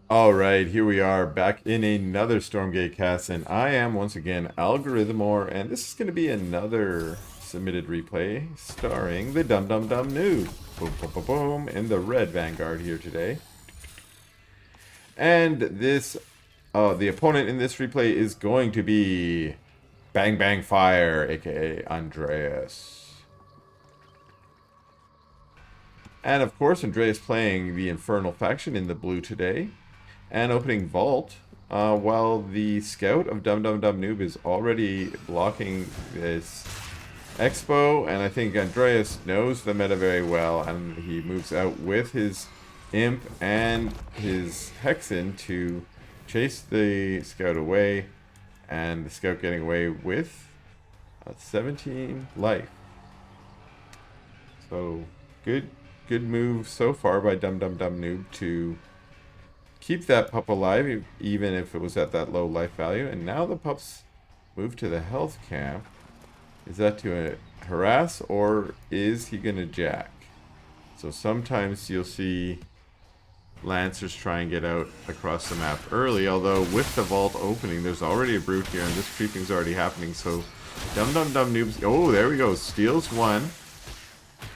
Alright, here we are back in another Stormgate cast, and I am once again Algorithmor, and this is going to be another submitted replay starring the dumdumDumbNoob. Boom, boom, boom, boom, in the red vanguard here today. And the opponent in this replay is going to be Bang Bang Fire, aka Andreas. And of course, Andreas playing the Infernal faction in the blue today. And opening Vault, while the Scout of dumdumDumbNoob is already blocking this Expo, and I think Andreas knows the meta very well, and he moves out with his Imp and his Hexen to chase the Scout away, and the Scout getting away with 17 life. So, good move so far by dumdumDumbNoob to keep that pup alive, even if it was at that low life value. And now the pups move to the health camp. Is that to harass, or is he going to jack? So sometimes you'll see Lancers try and get out across the map early, although with the vault opening, there's already a brute here, and this creeping's already happening. So dumdumDumbNoob's, oh, there we go, steals one.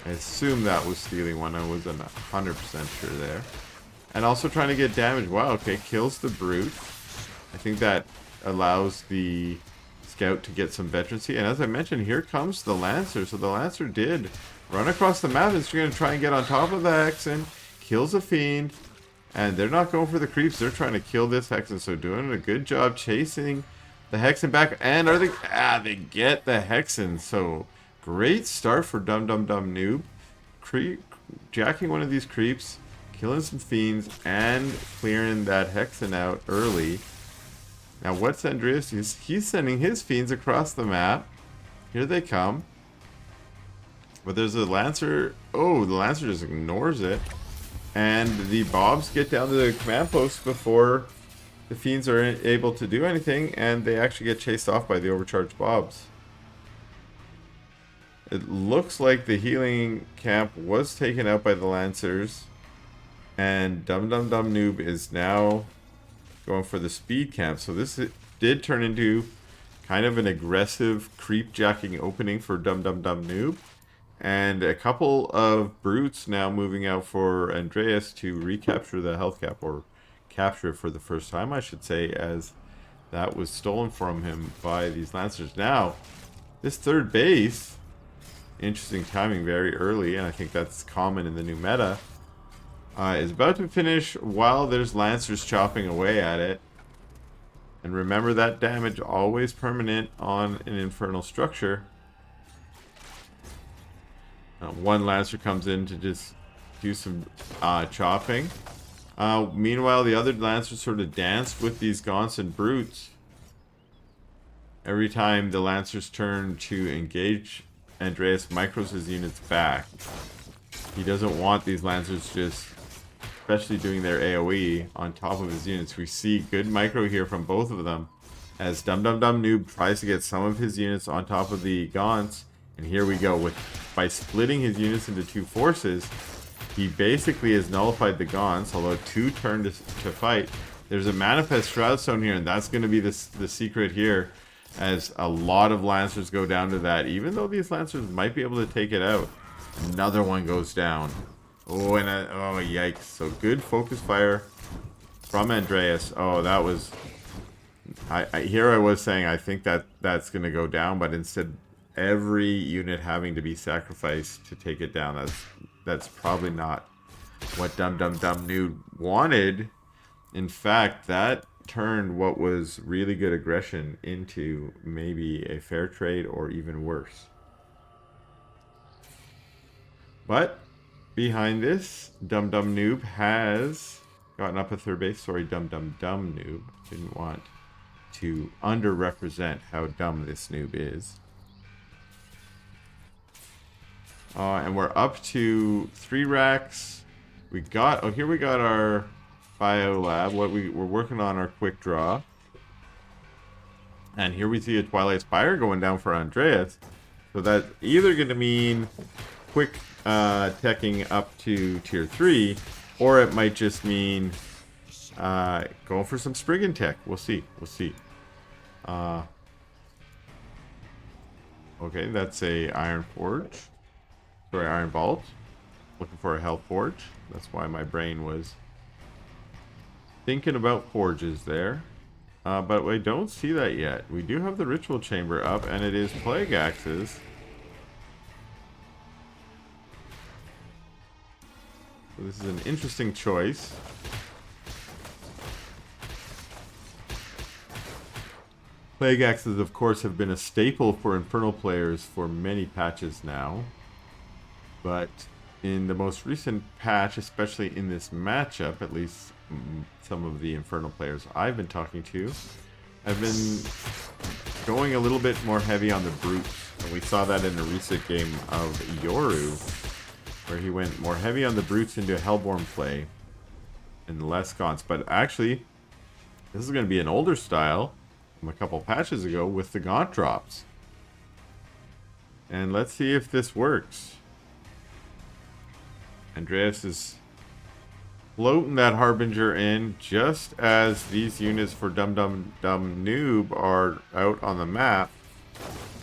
I assume that was stealing one. I wasn't 100% sure there. And also trying to get damage. Wow, okay, kills the brute. I think that allows the Scout to get some veterancy. And as I mentioned, here comes the Lancer. So the Lancer did run across the map. It's going to try and get on top of the Hexen. Kills a Fiend. And they're not going for the creeps. They're trying to kill this Hexen. So doing a good job chasing the Hexen back. And are they... they get the Hexen. So great start for dumdumDumbNoob. Jacking one of these creeps. Killing some fiends and clearing that Hexen out early. Now what's Andreas? He's sending his fiends across the map. Here they come. But there's a Lancer. Oh, the Lancer just ignores it. And the Bobs get down to the command post before the fiends are able to do anything. And they actually get chased off by the overcharged Bobs. It looks like the healing camp was taken out by the Lancers. And dumdumDumbNoob is now going for the speed camp. So this did turn into kind of an aggressive creep jacking opening for dumdumDumbNoob. And a couple of brutes now moving out for Andreas to recapture the health cap, or capture it for the first time, I should say, as that was stolen from him by these Lancers. Now, this third base, interesting timing very early, and I think that's common in the new meta. Is about to finish while there's Lancers chopping away at it. And remember that damage always permanent on an infernal structure. One Lancer comes in to just do some chopping. Meanwhile, the other Lancers sort of dance with these Gaunts and Brutes. Every time the Lancers turn to engage, Andreas micros his units back. He doesn't want these Lancers just, especially doing their AoE on top of his units. We see good micro here from both of them as dumdumDumbNoob tries to get some of his units on top of the Gaunts. And here we go, by splitting his units into two forces, he basically has nullified the Gaunts, although two turn to fight. There's a Manifest Shroudstone here, and that's going to be the secret here, as a lot of Lancers go down to that, even though these Lancers might be able to take it out. Another one goes down. Oh, and oh, yikes. So good focus fire from Andreas. Oh, that was... Here I was saying I think that's going to go down, but instead every unit having to be sacrificed to take it down. That's probably not what dumdumDumbNoob wanted. In fact, that turned what was really good aggression into maybe a fair trade or even worse. But behind this, dumdumNoob has gotten up a third base. Sorry, dumdumDumbNoob. Didn't want to underrepresent how dumb this noob is. And we're up to 3 racks. Here we got our bio lab. We're working on our quick draw. And here we see a Twilight Spire going down for Andreas. So that's either going to mean quick teching up to tier 3, or it might just mean Going for some Spriggan tech. We'll see. We'll see. Okay, that's a Iron Forge. Sorry, Iron Vault. Looking for a Health Forge. That's why my brain was thinking about forges there. But we don't see that yet. We do have the Ritual Chamber up, and it is Plague Axes. So this is an interesting choice. Plague Axes, of course, have been a staple for Infernal players for many patches now. But in the most recent patch, especially in this matchup, at least some of the Infernal players I've been talking to, have been going a little bit more heavy on the brutes. And we saw that in the recent game of Yoru, where he went more heavy on the brutes into Hellborn play and less gaunts. But actually, this is going to be an older style from a couple patches ago with the gaunt drops. And let's see if this works. Andreas is floating that Harbinger in just as these units for dumdumDumbNoob are out on the map.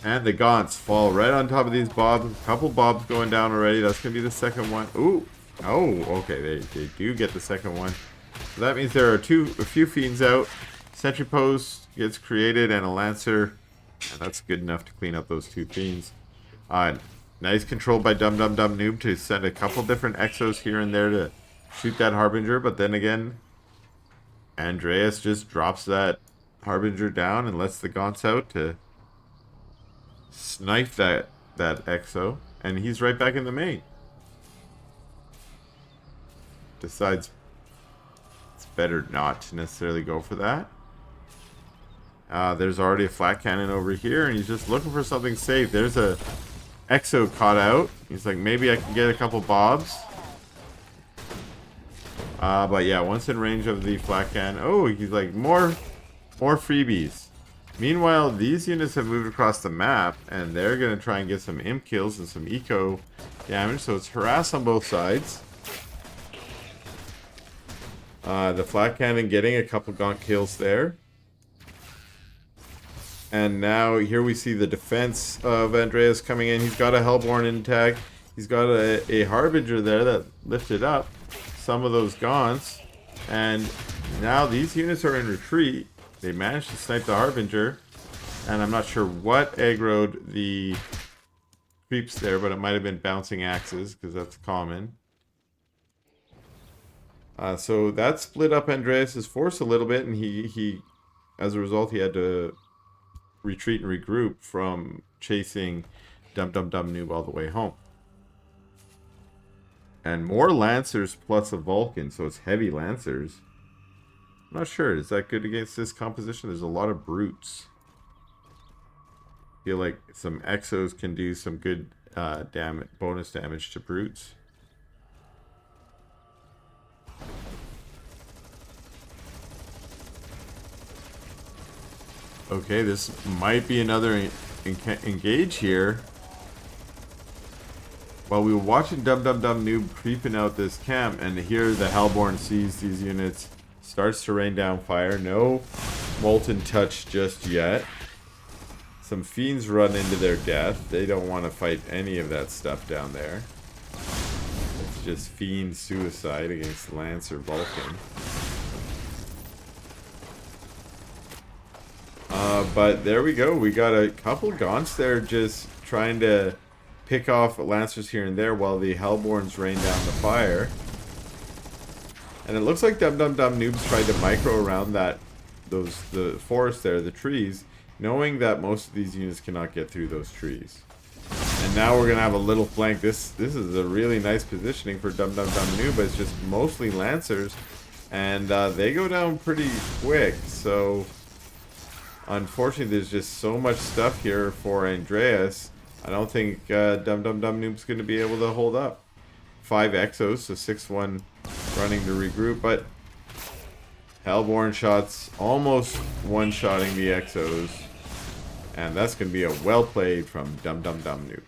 And the gaunts fall right on top of these bobs. A couple bobs going down already. That's going to be the second one. Ooh. Oh, okay. They do get the second one. So that means there are a few fiends out. Sentry post gets created and a Lancer. And that's good enough to clean up those two fiends. Nice control by dumdumDumbNoob to send a couple different exos here and there to shoot that Harbinger. But then again, Andreas just drops that Harbinger down and lets the gaunts out to snipe that exo. And he's right back in the main. Decides it's better not to necessarily go for that. There's already a flat cannon over here, and he's just looking for something safe. There's a exo caught out. He's like, maybe I can get a couple bobs. But yeah, once in range of the flat cannon. Oh, he's like, more freebies. Meanwhile, these units have moved across the map, and they're going to try and get some imp kills and some eco damage. So it's harass on both sides. The flat cannon getting a couple gaunt kills there. And now here we see the defense of Andreas coming in. He's got a Hellborn intact. He's got a Harbinger there that lifted up some of those gaunts. And now these units are in retreat. They managed to snipe the Harbinger. And I'm not sure what aggroed the creeps there, but it might have been bouncing axes, because that's common. So that split up Andreas' force a little bit, and he as a result, he had to retreat and regroup from chasing dumdumDumbNoob all the way home. And more Lancers plus a Vulcan, so it's heavy Lancers. I'm not sure. Is that good against this composition? There's a lot of brutes. I feel like some exos can do some good bonus damage to brutes. Okay, this might be another engage here. While we were watching dumdumDumbNoob creeping out this camp, and here the Hellborn sees these units, starts to rain down fire. No Molten Touch just yet. Some fiends run into their death. They don't want to fight any of that stuff down there. It's just fiend suicide against Lance or Vulcan. But there we go. We got a couple gaunts there just trying to pick off Lancers here and there while the Hellborns rain down the fire. And it looks like dumdumDumbNoob's tried to micro around the forest there, the trees, knowing that most of these units cannot get through those trees. And now we're gonna have a little flank. This is a really nice positioning for dumdumDumbNoob, but it's just mostly Lancers, and they go down pretty quick. So unfortunately, there's just so much stuff here for Andreas. I don't think dumdumDumbNoob's going to be able to hold up. 5 exos, so 6-1 running to regroup, but Hellborn shots almost one-shotting the exos, and that's going to be a well played from dumdumDumbNoob.